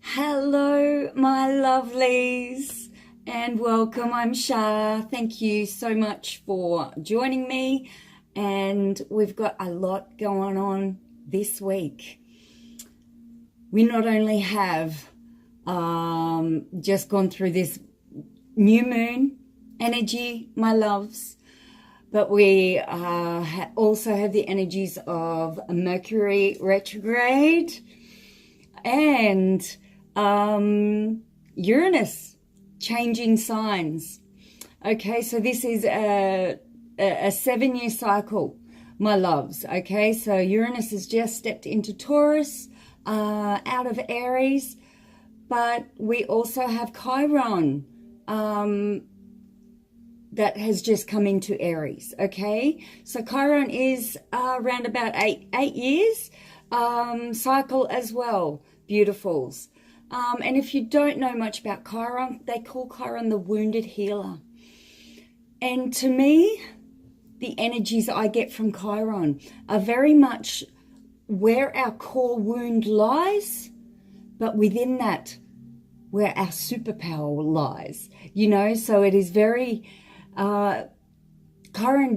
Hello, my lovelies, and welcome. I'm Shar. Thank you so much for joining me. And we've got a lot going on this week. We not only have just gone through this new moon energy, my loves, but we also have the energies of Mercury retrograde and Uranus changing signs. Okay, so this is a 7-year cycle, my loves. Okay, so Uranus has just stepped into Taurus, out of Aries, but we also have Chiron that has just come into Aries. Okay, so Chiron is around about eight years cycle as well, beautifuls. And if you don't know much about Chiron, they call Chiron the wounded healer. And to me, the energies I get from Chiron are very much where our core wound lies, but within that, where our superpower lies. You know, so it is very, Chiron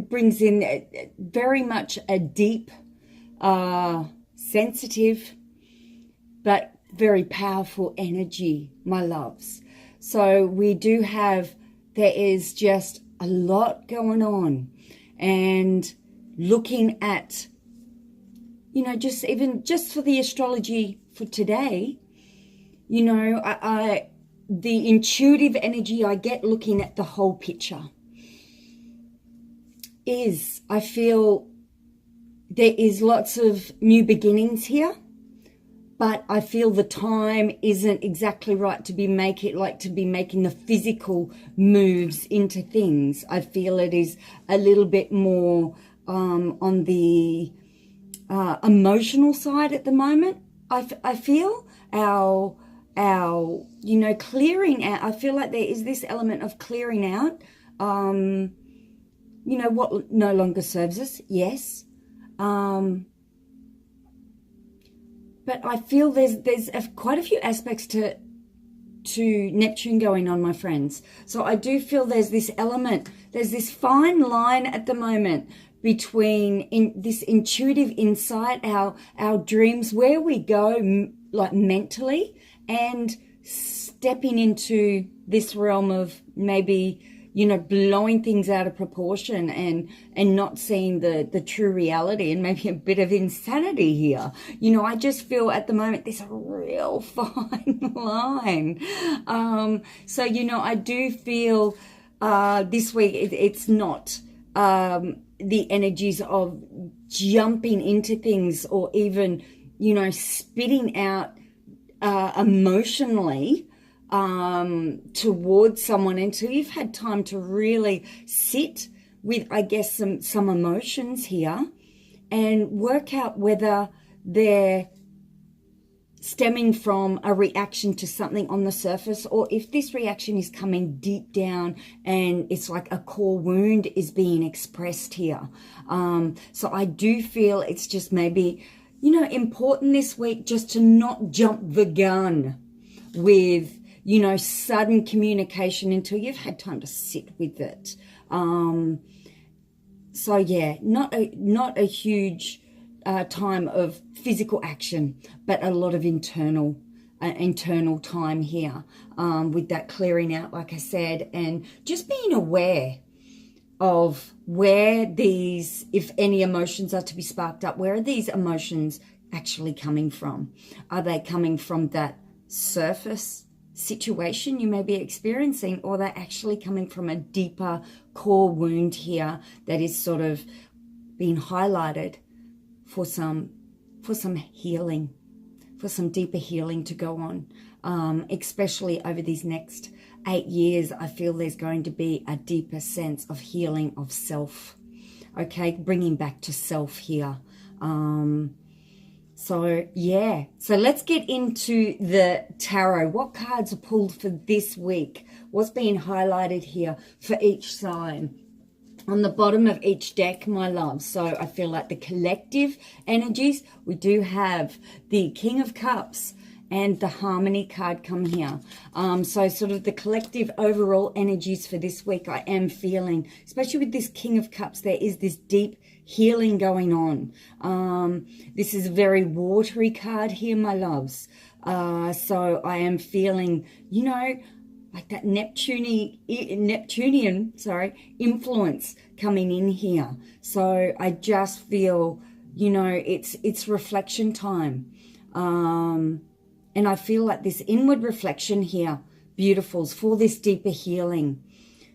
brings in very much a deep, sensitive, but very powerful energy, my loves. So we do have, there is just a lot going on, and looking at, you know, just for the astrology for today, you know, the intuitive energy I get looking at the whole picture is, I feel there is lots of new beginnings here, but I feel the time isn't exactly right to be making the physical moves into things. I feel it is a little bit more on the emotional side at the moment. I feel our you know, clearing out. I feel like there is this element of clearing out. You know, what no longer serves us. Yes. But I feel there's quite a few aspects to Neptune going on, my friends. So I do feel there's this element, there's this fine line at the moment between this intuitive insight, our dreams, where we go like mentally, and stepping into this realm of maybe, you know, blowing things out of proportion and not seeing the true reality, and maybe a bit of insanity here. You know, I just feel at the moment there's a real fine line. So, you know, I do feel this week it's not the energies of jumping into things, or even, you know, spitting out emotionally towards someone until you've had time to really sit with, I guess, some emotions here and work out whether they're stemming from a reaction to something on the surface, or if this reaction is coming deep down and it's like a core wound is being expressed here. So I do feel it's just maybe, you know, important this week just to not jump the gun with, you know, sudden communication until you've had time to sit with it. So yeah, not a huge time of physical action, but a lot of internal time here, with that clearing out, like I said, and just being aware of where these, if any emotions are to be sparked up, where are these emotions actually coming from? Are they coming from that surface situation you may be experiencing, or they're actually coming from a deeper core wound here that is sort of being highlighted for some healing, for some deeper healing to go on, especially over these next 8 years. I feel there's going to be a deeper sense of healing of self, okay, bringing back to self here. So yeah, so let's get into the tarot. What cards are pulled for this week? What's being highlighted here for each sign? On the bottom of each deck, my love. So I feel like the collective energies, we do have the King of Cups and the harmony card come here. So sort of the collective overall energies for this week, I am feeling, especially with this King of Cups, there is this deep healing going on. This is a very watery card here, my loves. So I am feeling, you know, like that Neptunian influence coming in here. So I just feel, you know, it's reflection time. And I feel like this inward reflection here, beautifuls, for this deeper healing,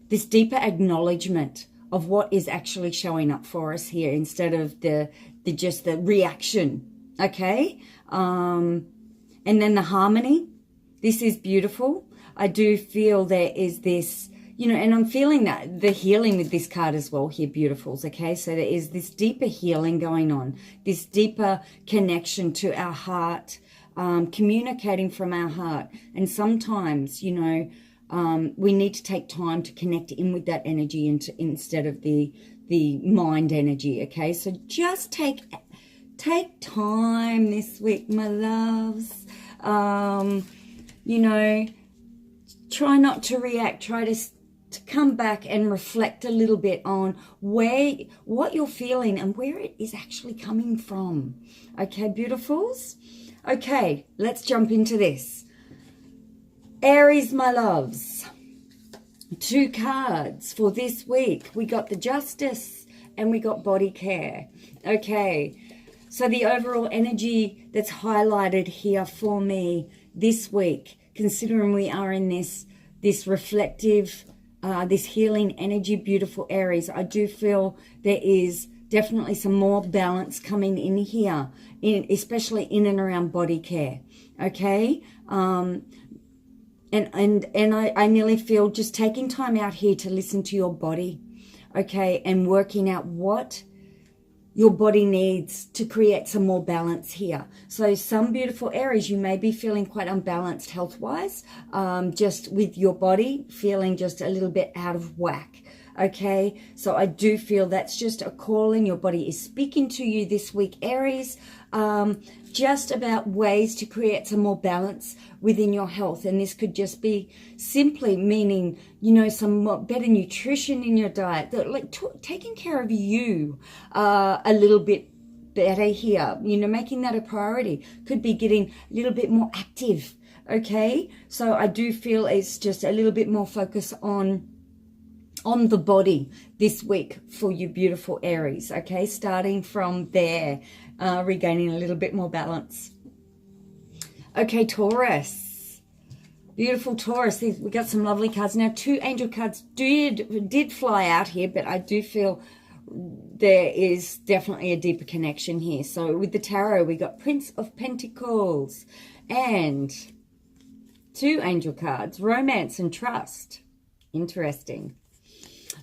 this deeper acknowledgement of what is actually showing up for us here instead of the just the reaction, okay? And then the harmony, this is beautiful. I do feel there is this, you know, and I'm feeling that the healing with this card as well here, beautifuls, okay? So there is this deeper healing going on, this deeper connection to our heart, communicating from our heart. And sometimes, you know, we need to take time to connect in with that energy instead of the mind energy, okay? So just take time this week, my loves. You know, try not to react. Try to come back and reflect a little bit on what you're feeling and where it is actually coming from. Okay, beautifuls? Okay, let's jump into this. Aries, my loves. 2 cards for this week. We got the Justice and we got Body Care. Okay, so the overall energy that's highlighted here for me this week, considering we are in this reflective, this healing energy, beautiful Aries, I do feel there is definitely some more balance coming in here, especially in and around body care, okay? And I nearly feel just taking time out here to listen to your body, okay, and working out what your body needs to create some more balance here. So some beautiful Aries, you may be feeling quite unbalanced health-wise, just with your body feeling just a little bit out of whack. Okay, so I do feel that's just a calling. Your body is speaking to you this week, Aries, just about ways to create some more balance within your health. And this could just be simply meaning, you know, some more better nutrition in your diet, like taking care of you a little bit better here, you know, making that a priority. Could be getting a little bit more active, okay? So I do feel it's just a little bit more focus on the body this week for you beautiful Aries, okay? Starting from there, regaining a little bit more balance. Okay, Taurus. Beautiful Taurus. We got some lovely cards. Now, 2 angel cards did fly out here, but I do feel there is definitely a deeper connection here. So with the tarot, we got Prince of Pentacles and 2 angel cards, Romance and Trust. Interesting.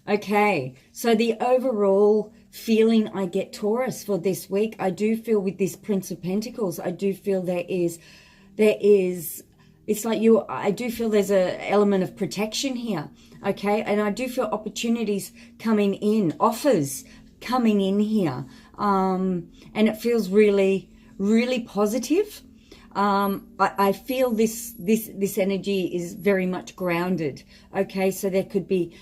Okay, so the overall feeling I get, Taurus, for this week, I do feel with this Prince of Pentacles, I do feel there is, it's like I do feel there's an element of protection here, okay? And I do feel opportunities coming in, offers coming in here, and it feels really, really positive. I feel this energy is very much grounded, okay? So there could be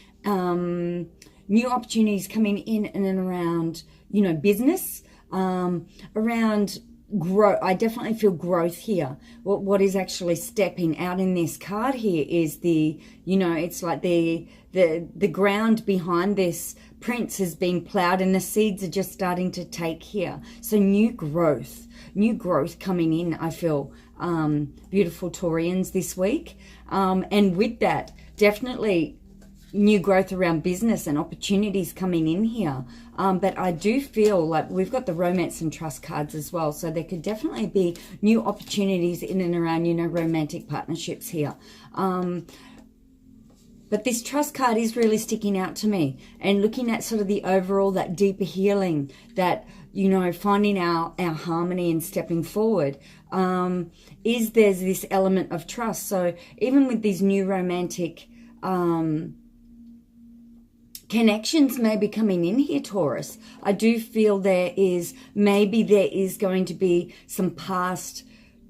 new opportunities coming in and around, you know, business, around growth. I definitely feel growth here. What is actually stepping out in this card here is the, you know, it's like the ground behind this prince has been plowed and the seeds are just starting to take here. So new growth coming in, I feel, beautiful Taurians this week. And with that, definitely new growth around business and opportunities coming in here. But I do feel like we've got the Romance and Trust cards as well. So there could definitely be new opportunities in and around, you know, romantic partnerships here. But this Trust card is really sticking out to me, and looking at sort of the overall, that deeper healing, that, you know, finding our harmony and stepping forward, there's this element of trust. So even with these new romantic connections maybe coming in here, Taurus, I do feel there is going to be some past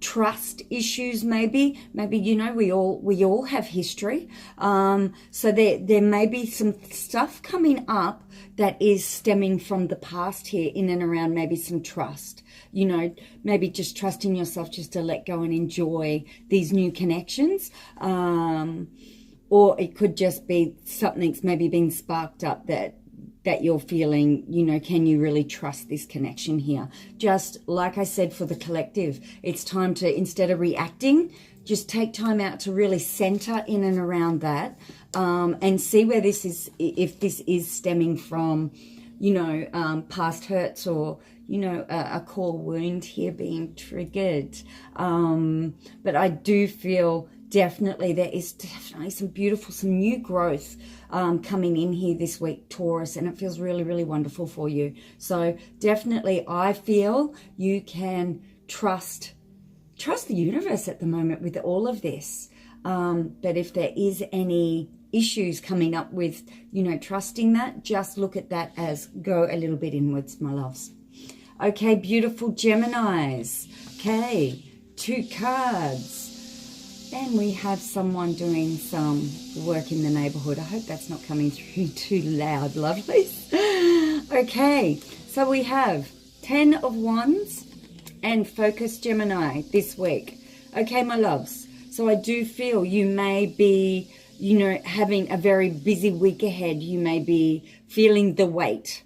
trust issues, maybe, you know, we all have history. So there may be some stuff coming up that is stemming from the past here, in and around maybe some trust, you know, maybe just trusting yourself just to let go and enjoy these new connections. Or it could just be something's maybe been sparked up that you're feeling, you know, can you really trust this connection here? Just like I said, for the collective, it's time to, instead of reacting, just take time out to really center in and around that, and see where this is, if this is stemming from, you know, past hurts, or, you know, a core wound here being triggered. But I do feel definitely there is definitely some beautiful, some new growth coming in here this week, Taurus, and it feels really, really wonderful for you. So definitely I feel you can trust the universe at the moment with all of this. But if there is any issues coming up with, you know, trusting that, just look at that as go a little bit inwards, my loves. Okay, beautiful Geminis. Okay, 2 cards. And we have someone doing some work in the neighborhood. I hope that's not coming through too loud, lovelies. Okay, so we have 10 of Wands and Focus Gemini this week. Okay, my loves. So I do feel you may be, you know, having a very busy week ahead. You may be feeling the weight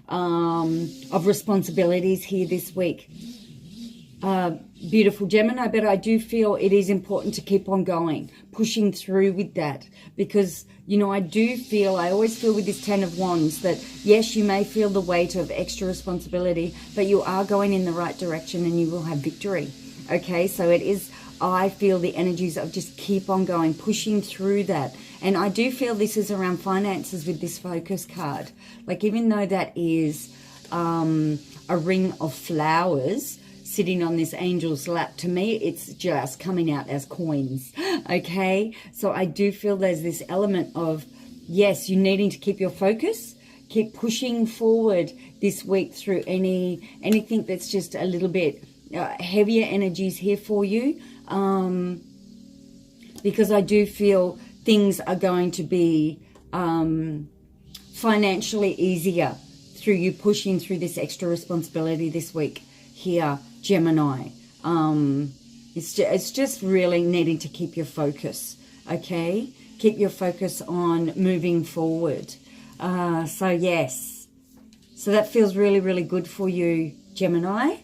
of responsibilities here this week. Beautiful Gemini, but I do feel it is important to keep on going, pushing through with that, because, you know, I always feel with this 10 of Wands that, yes, you may feel the weight of extra responsibility, but you are going in the right direction and you will have victory. Okay, so it is, I feel the energies of just keep on going, pushing through that. And I do feel this is around finances with this Focus card. Like, even though that is a ring of flowers sitting on this angel's lap, to me it's just coming out as coins. Okay, so I do feel there's this element of, yes, you needing to keep your focus, keep pushing forward this week through anything that's just a little bit heavier energies here for you, because I do feel things are going to be financially easier through you pushing through this extra responsibility this week here, Gemini. It's just really needing to keep your focus, okay? Keep your focus on moving forward. So yes, so that feels really, really good for you, Gemini.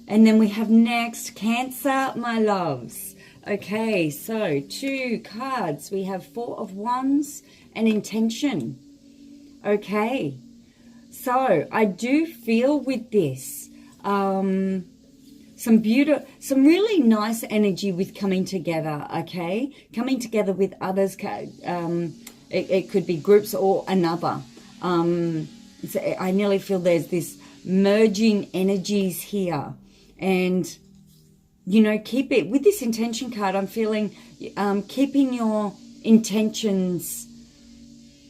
And then we have next Cancer, my loves. Okay, so 2 cards. We have 4 of Wands and Intention. Okay, so I do feel with this some really nice energy with coming together. Okay, coming together with others. It could be groups or another. I nearly feel there's this merging energies here, and you know, keep it with this Intention card. I'm feeling keeping your intentions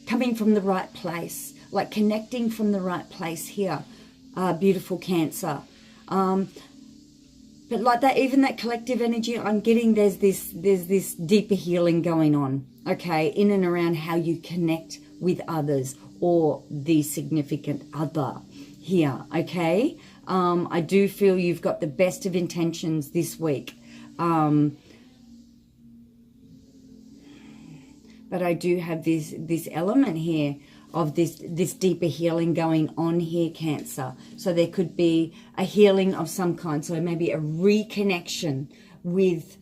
coming from the right place, like connecting from the right place here, beautiful Cancer. But like that, even that collective energy, I'm getting there's this deeper healing going on, okay, in and around how you connect with others or the significant other here, okay? I do feel you've got the best of intentions this week. But I do have this element here of this deeper healing going on here, Cancer. So there could be a healing of some kind. So maybe a reconnection with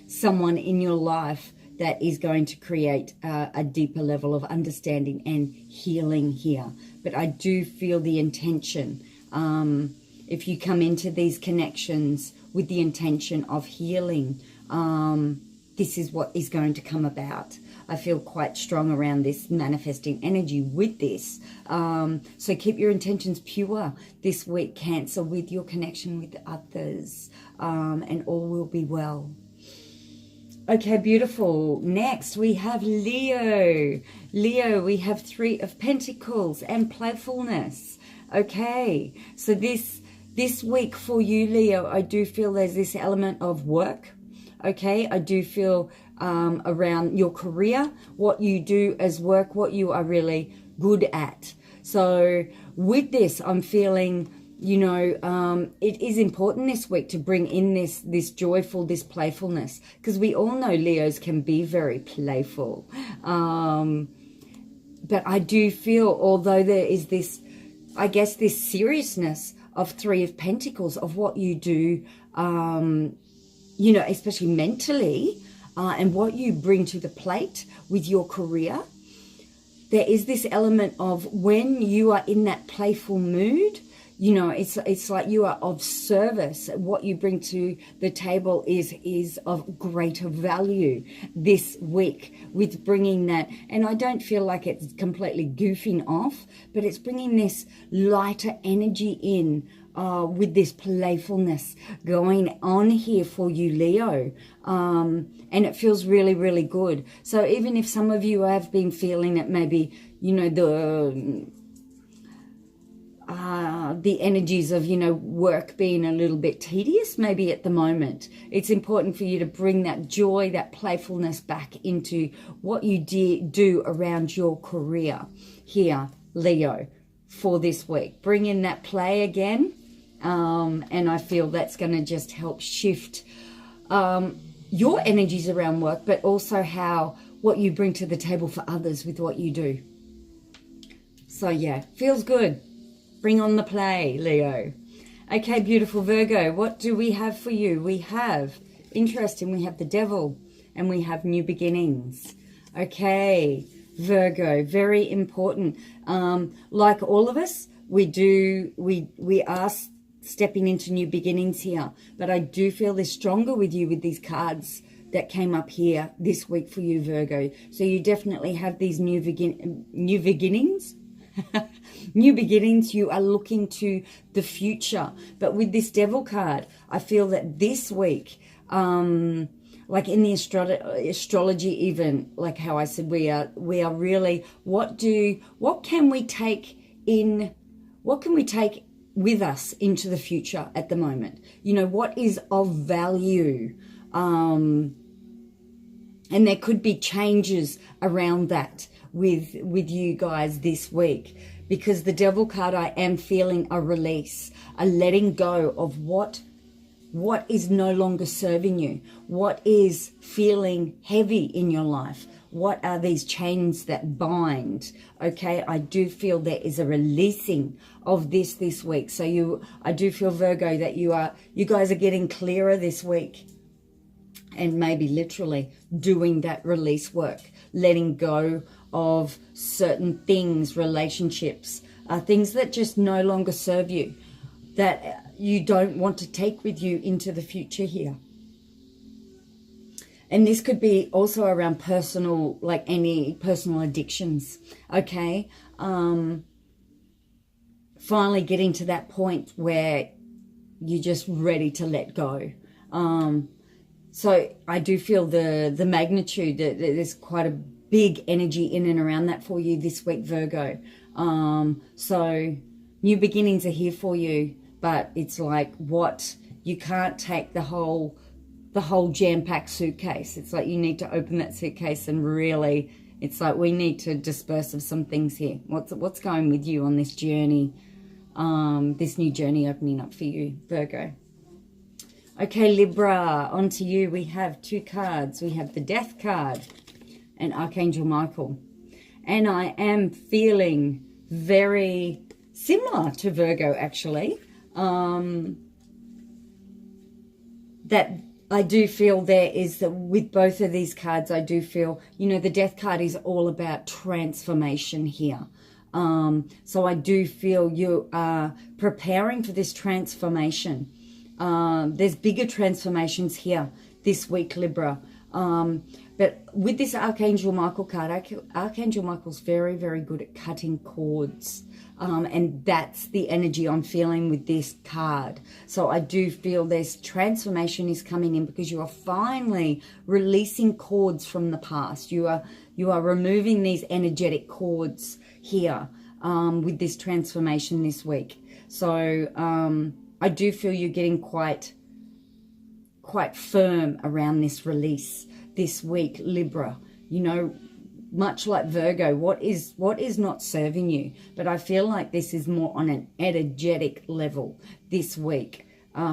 someone in your life that is going to create a deeper level of understanding and healing here. But I do feel the intention. If you come into these connections with the intention of healing, this is what is going to come about. I feel quite strong around this manifesting energy with this. So keep your intentions pure this week, Cancer, with your connection with others, and all will be well. Okay, beautiful. Next, we have Leo. Leo, we have 3 of Pentacles and playfulness. Okay, so this This week for you, Leo, I do feel there's this element of work. Okay, I do feel around your career, what you do as work, what you are really good at. So with this, I'm feeling, you know, it is important this week to bring in this joyful, this playfulness, because we all know Leos can be very playful. But I do feel, although there is this, I guess, this seriousness of Three of Pentacles of what you do, you know, especially mentally, and what you bring to the plate with your career, there is this element of when you are in that playful mood, you know, it's like you are of service. What you bring to the table is of greater value this week with bringing that. And I don't feel like it's completely goofing off, but it's bringing this lighter energy in with this playfulness going on here for you, Leo. And it feels really, really good. So even if some of you have been feeling that maybe, you know, the energies of, you know, work being a little bit tedious maybe at the moment, it's important for you to bring that joy, that playfulness back into what you do around your career here, Leo, for this week. Bring in that play again, and I feel that's going to just help shift your energies around work, but also what you bring to the table for others with what you do. So yeah, feels good. Bring on the play, Leo. Okay, beautiful Virgo, what do we have for you? We have, interesting, we have the Devil and we have new beginnings. Okay, Virgo, very important. Like all of us, we are stepping into new beginnings here, but I do feel this stronger with you with these cards that came up here this week for you, Virgo. So you definitely have these new beginnings. New beginnings. You are looking to the future, but with this Devil card, I feel that this week, like in the astrology, even like how I said, we are really, what can we take with us into the future at the moment? You know, what is of value? And there could be changes around that with you guys this week, because the Devil card, I am feeling a release, a letting go of what is no longer serving you, what is feeling heavy in your life, what are these chains that bind. Okay, I do feel there is a releasing of this week. So I do feel, Virgo, that you guys are getting clearer this week, and maybe literally doing that release work, letting go of certain things, relationships, things that just no longer serve you, that you don't want to take with you into the future here. And this could be also around personal, like any personal addictions, okay? Finally getting to that point where you're just ready to let go. So I do feel the magnitude, that there's quite a big energy in and around that for you this week, Virgo. So new beginnings are here for you, but it's like you can't take the whole jam-packed suitcase. It's like you need to open that suitcase and really, it's like we need to disperse of some things here. What's going with you on this journey, this new journey opening up for you, Virgo? Okay, Libra, on to you. We have two cards. We have the Death card and Archangel Michael. And I am feeling very similar to Virgo, actually. That I do feel there is that with both of these cards, I do feel, you know, the Death card is all about transformation here. So I do feel you are preparing for this transformation. There's bigger transformations here this week, Libra. But with this Archangel Michael card, Archangel Michael's very, very good at cutting cords. And that's the energy I'm feeling with this card. So I do feel this transformation is coming in because you are finally releasing cords from the past. You are removing these energetic cords here with this transformation this week. So I do feel you're getting quite firm around this release this week, Libra. You know, much like Virgo, what is not serving you. But I feel like this is more on an energetic level this week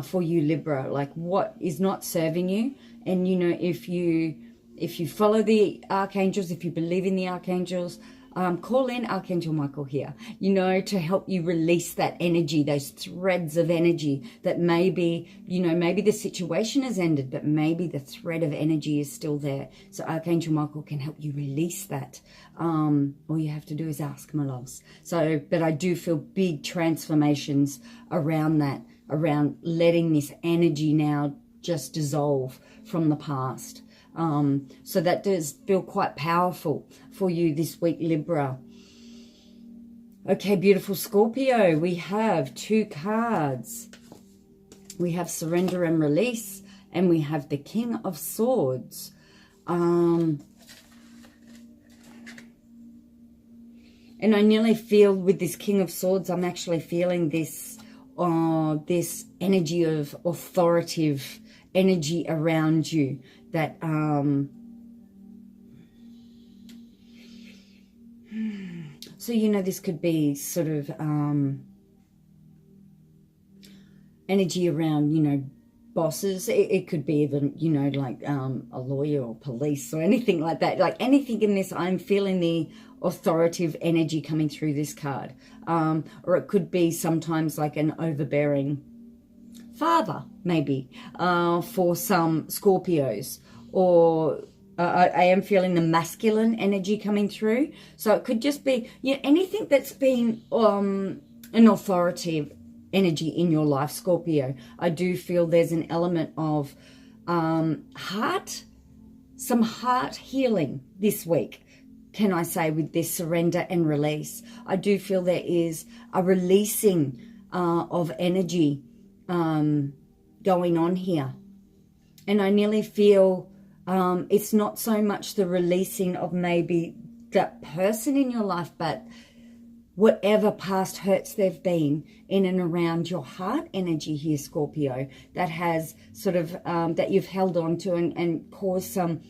for you, Libra. Like, what is not serving you? And, you know, if you follow the archangels, if you believe in the archangels, call in Archangel Michael here, you know, to help you release that energy, those threads of energy that maybe, you know, maybe the situation has ended, but maybe the thread of energy is still there. So Archangel Michael can help you release that. All you have to do is ask, my loves. So, but I do feel big transformations around that, around letting this energy now just dissolve from the past. So that does feel quite powerful for you this week, Libra. Okay, beautiful Scorpio, we have 2 cards. We have Surrender and Release, and we have the King of Swords. And I nearly feel with this King of Swords, I'm actually feeling this energy of authoritative energy around you. That so, you know, this could be sort of energy around, you know, bosses. It could be even, you know, like a lawyer or police or anything like that. Like anything in this, I'm feeling the authoritative energy coming through this card. Or it could be sometimes like an overbearing father, maybe, for some Scorpios. Or I am feeling the masculine energy coming through. So it could just be, you know, anything that's been an authoritative energy in your life, Scorpio. I do feel there's an element of some heart healing this week, can I say, with this surrender and release. I do feel there is a releasing of energy going on here. And I nearly feel it's not so much the releasing of maybe that person in your life, but whatever past hurts they've been in and around your heart energy here, Scorpio, that has sort of, that you've held on to and caused some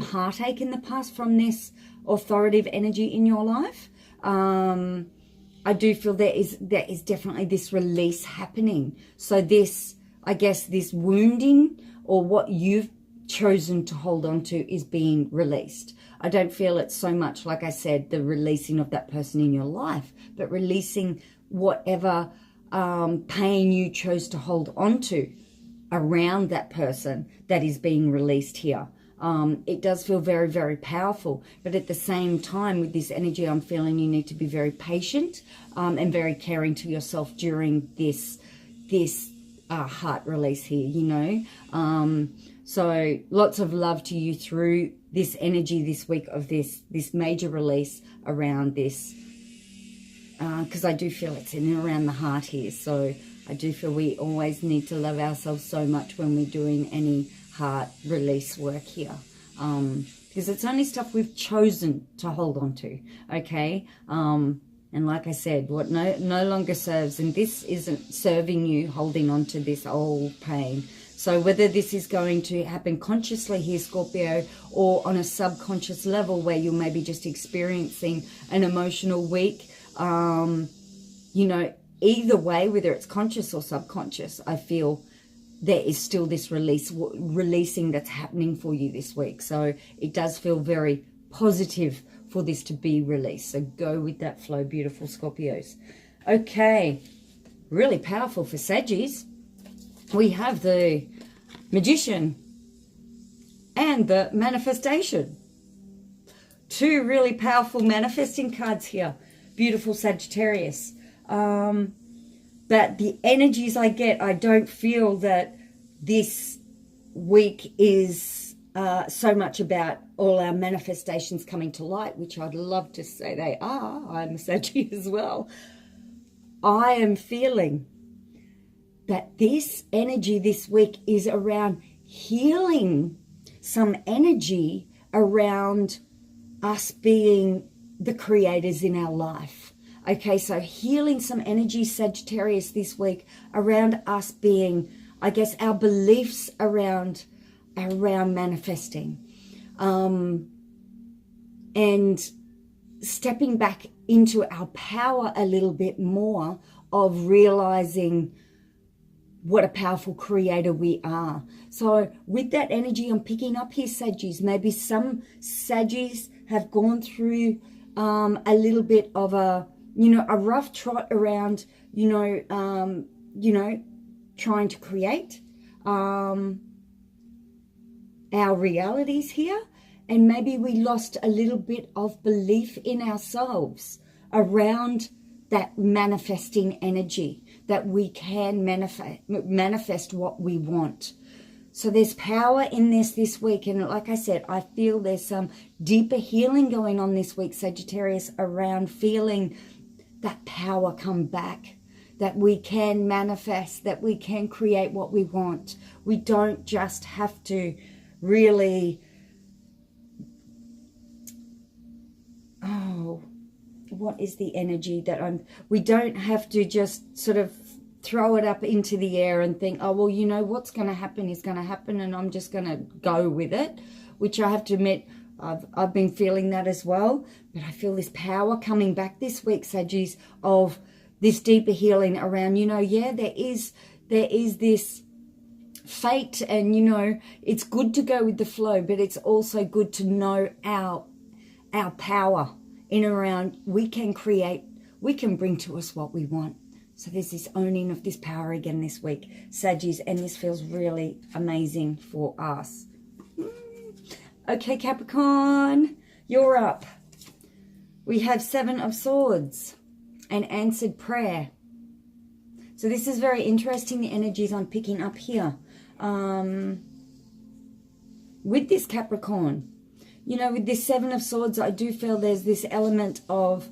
heartache in the past from this authoritative energy in your life. I do feel there is definitely this release happening. So this, I guess, this wounding or what you've chosen to hold on to is being released. I don't feel it's so much, like I said, the releasing of that person in your life, but releasing whatever pain you chose to hold on to around that person that is being released here. It does feel very, very powerful, but at the same time with this energy, I'm feeling you need to be very patient and very caring to yourself during this heart release here, you know. So lots of love to you through this energy this week of this major release around this, because I do feel it's in and around the heart here. So I do feel we always need to love ourselves so much when we're doing any heart release work here, because it's only stuff we've chosen to hold on to, okay? And like I said, what no longer serves, and this isn't serving you, holding on to this old pain. So whether this is going to happen consciously here, Scorpio, or on a subconscious level where you're maybe just experiencing an emotional week, you know, either way, whether it's conscious or subconscious, I feel there is still this releasing that's happening for you this week. So it does feel very positive for this to be released. So go with that flow, beautiful Scorpios. Okay, really powerful for Saggies. We have the Magician and the Manifestation. 2 really powerful manifesting cards here. Beautiful Sagittarius. But the energies I get, I don't feel that this week is so much about all our manifestations coming to light, which I'd love to say they are. I'm a Sagittarius as well. I am feeling that this energy this week is around healing some energy around us being the creators in our life. Okay, so healing some energy, Sagittarius, this week around us being, I guess, our beliefs around manifesting. And stepping back into our power a little bit more of realizing what a powerful creator we are. So with that energy I'm picking up here, Saggies, maybe some Saggies have gone through a little bit of a rough trot around, trying to create our realities here. And maybe we lost a little bit of belief in ourselves around that manifesting energy, that we can manifest what we want. So there's power in this week. And like I said, I feel there's some deeper healing going on this week, Sagittarius, around feeling that power come back, that we can manifest, that we can create what we want. We don't just have to really... what is the energy that we don't have to just sort of throw it up into the air and think, oh, well, what's going to happen is going to happen and I'm just going to go with it, which I have to admit, I've been feeling that as well. But I feel this power coming back this week, Saggies, of this deeper healing around, there is this fate, and, it's good to go with the flow, but it's also good to know our power in around, we can create, we can bring to us what we want. So there's this owning of this power again this week, Saggies, and this feels really amazing for us. Okay, Capricorn, you're up. We have 7 of Swords and answered prayer. So this is very interesting, the energies I'm picking up here. With this Capricorn, with this 7 of Swords, I do feel there's this element of,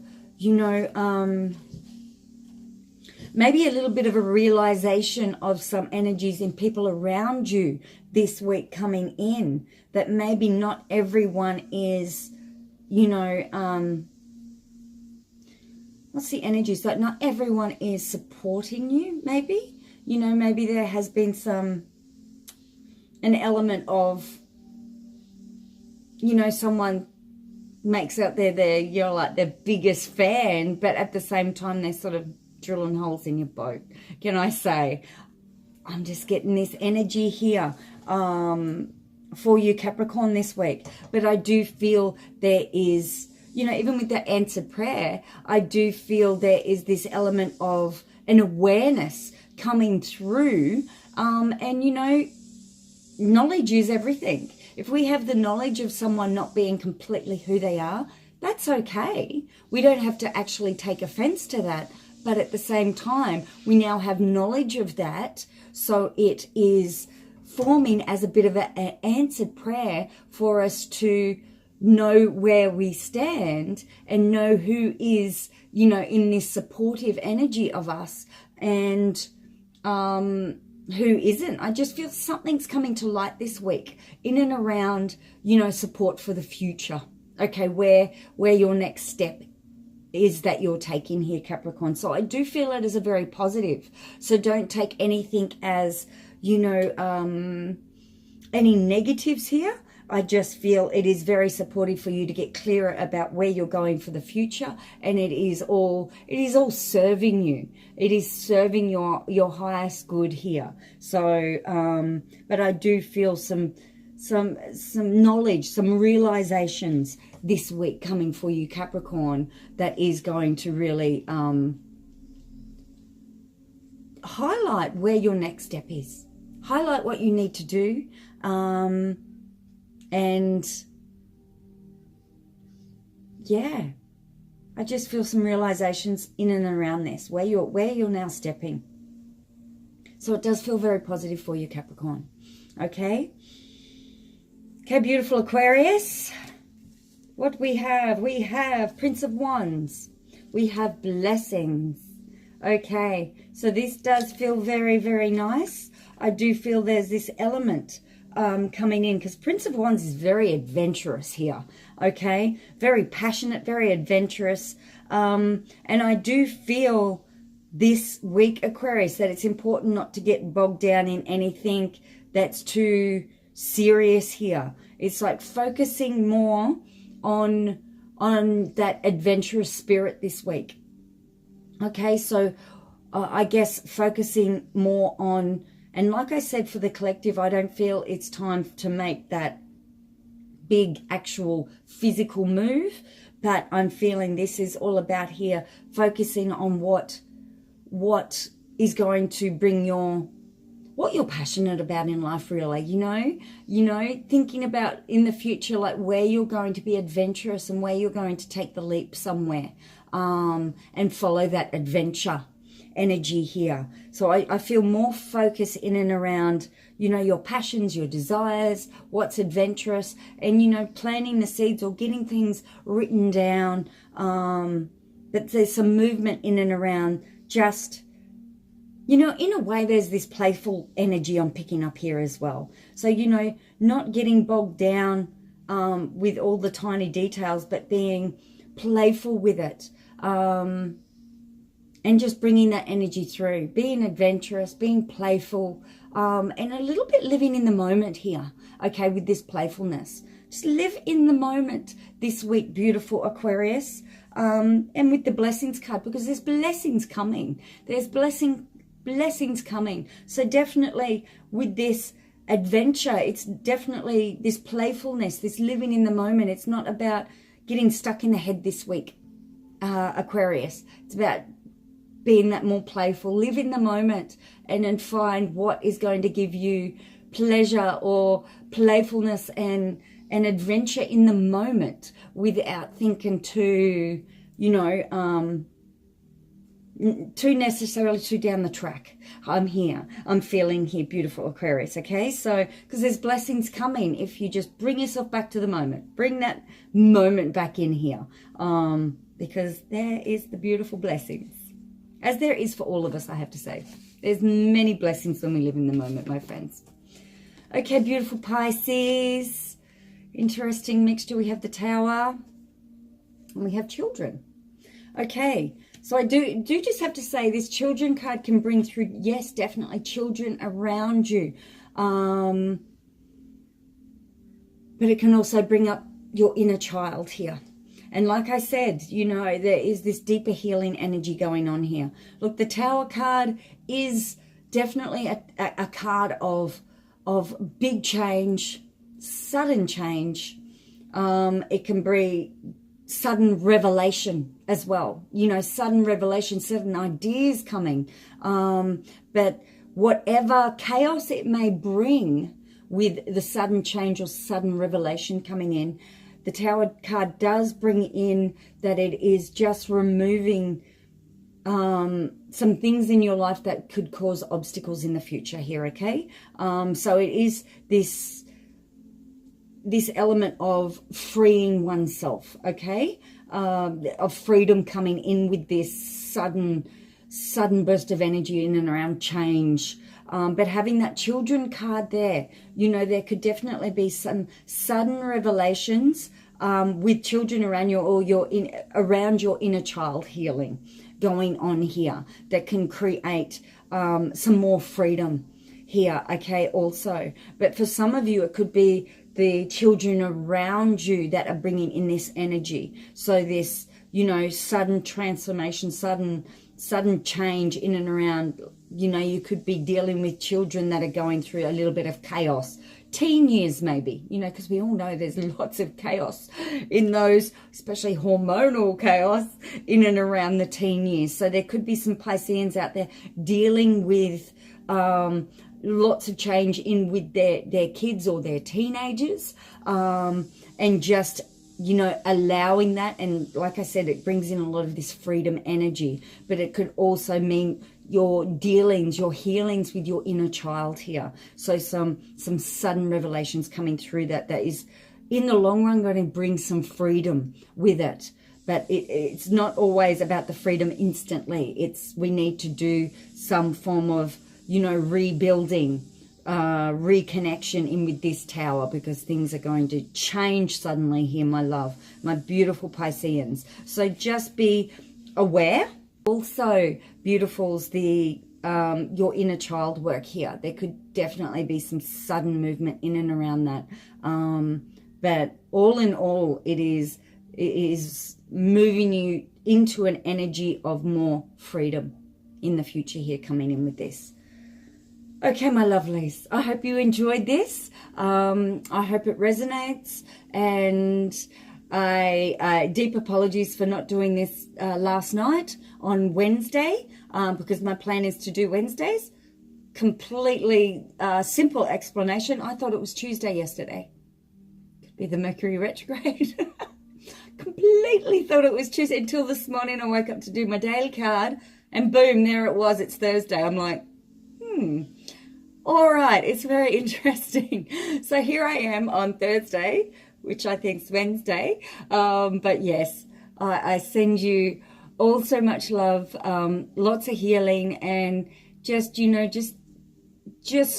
maybe a little bit of a realization of some energies in people around you this week coming in, that maybe not everyone is, what's the energies? Like not everyone is supporting you, maybe. Maybe there has been an element of, someone makes out you're like their biggest fan, but at the same time, they're sort of drilling holes in your boat. Can I say, I'm just getting this energy here for you, Capricorn, this week. But I do feel there is, even with the answered prayer, I do feel there is this element of an awareness coming through. And, knowledge is everything. If we have the knowledge of someone not being completely who they are, that's okay. We don't have to actually take offense to that. But at the same time, we now have knowledge of that. So it is forming as a bit of an answered prayer for us to know where we stand and know who is, in this supportive energy of us and who isn't. I just feel something's coming to light this week in and around, support for the future. Okay, where your next step is that you're taking here, Capricorn. So I do feel it as a very positive. So don't take anything as, any negatives here. I just feel it is very supportive for you to get clearer about where you're going for the future, and it is all serving you. It is serving your highest good here. So, but I do feel some knowledge, some realizations this week coming for you, Capricorn, that is going to really highlight where your next step is, highlight what you need to do. And yeah, I just feel some realizations in and around this, where you're now stepping. So it does feel very positive for you, Capricorn. Okay, beautiful Aquarius. What we have Prince of Wands. We have blessings. Okay, so this does feel very, very nice. I do feel there's this element coming in, because Prince of Wands is very adventurous here. Okay, very passionate, very adventurous. And I do feel this week, Aquarius, that it's important not to get bogged down in anything that's too serious here. It's like focusing more on that adventurous spirit this week. Okay, so I guess focusing more on, and like I said, for the collective, I don't feel it's time to make that big actual physical move, but I'm feeling this is all about here focusing on what is going to bring what you're passionate about in life, really, you know, thinking about in the future, like where you're going to be adventurous and where you're going to take the leap somewhere, and follow that adventure energy here. So I feel more focus in and around, you know, your passions, your desires, what's adventurous, and, you know, planting the seeds or getting things written down. But there's some movement in and around just, you know, in a way, there's this playful energy I'm picking up here as well. So, you know, not getting bogged down with all the tiny details, but being playful with it. And just bringing that energy through, being adventurous, being playful, and a little bit living in the moment here, okay, with this playfulness. Just live in the moment this week, beautiful Aquarius, and with the blessings card, because there's blessings coming. There's blessings coming. So definitely with this adventure, it's definitely this playfulness, this living in the moment. It's not about getting stuck in the head this week, Aquarius. It's about being that more playful, live in the moment, and then find what is going to give you pleasure or playfulness and adventure in the moment without thinking too, you know, too necessarily too down the track. I'm feeling here, beautiful Aquarius, okay? So, because there's blessings coming if you just bring yourself back to the moment. Bring that moment back in here, because there is the beautiful blessings. As there is for all of us, I have to say. There's many blessings when we live in the moment, my friends. Okay, beautiful Pisces. Interesting mixture. We have the Tower and we have children. Okay, so I do just have to say this children card can bring through, yes, definitely children around you. But it can also bring up your inner child here. And like I said, you know, there is this deeper healing energy going on here. Look, the Tower card is definitely a card of big change, sudden change. It can bring sudden revelation as well. You know, sudden revelation, sudden ideas coming. But whatever chaos it may bring with the sudden change or sudden revelation coming in, the Tower card does bring in that it is just removing some things in your life that could cause obstacles in the future here, okay? So it is this element of freeing oneself, okay? Of freedom coming in with this sudden burst of energy in and around change. But having that children card there, you know, there could definitely be some sudden revelations with children around you or around your inner child healing going on here that can create some more freedom here, okay, also. But for some of you, it could be the children around you that are bringing in this energy. So this, you know, sudden transformation, sudden change in and around, you know, you could be dealing with children that are going through a little bit of chaos. Teen years maybe, you know, because we all know there's lots of chaos in those, especially hormonal chaos in and around the teen years. So there could be some Pisceans out there dealing with lots of change in with their kids or their teenagers, and just, you know, allowing that. And like I said, it brings in a lot of this freedom energy, but it could also mean your dealings, your healings with your inner child here. So some sudden revelations coming through that is in the long run going to bring some freedom with it. But it's not always about the freedom instantly. We need to do some form of, you know, rebuilding reconnection in with this tower, because things are going to change suddenly here, my love, my beautiful Pisceans. So just be aware. Also, beautifuls, the your inner child work here. There could definitely be some sudden movement in and around that. But all in all, it is moving you into an energy of more freedom in the future here, coming in with this. Okay, my lovelies, I hope you enjoyed this. I hope it resonates, and I deep apologies for not doing this last night on Wednesday, because my plan is to do Wednesdays. Completely simple explanation. I thought it was Tuesday yesterday. Could be the Mercury retrograde. Completely thought it was Tuesday until this morning. I woke up to do my daily card, and boom, there it was. It's Thursday. I'm like, all right, it's very interesting. So here I am on Thursday, which I think is Wednesday. But yes, I send you all so much love, lots of healing, and just, you know, just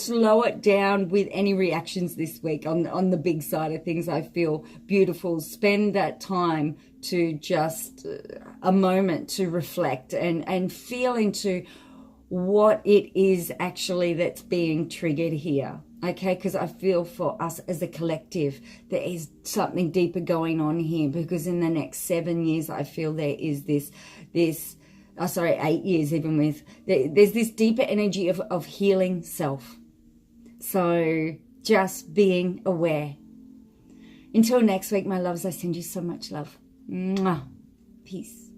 slow it down with any reactions this week on the big side of things. I feel beautiful. Spend that time to just a moment to reflect and feel into what it is actually that's being triggered here. Okay, because I feel for us as a collective, there is something deeper going on here, because in the next 7 years, I feel there is this 8 years even with, there's this deeper energy of healing self. So just being aware. Until next week, my loves, I send you so much love. Mwah. Peace.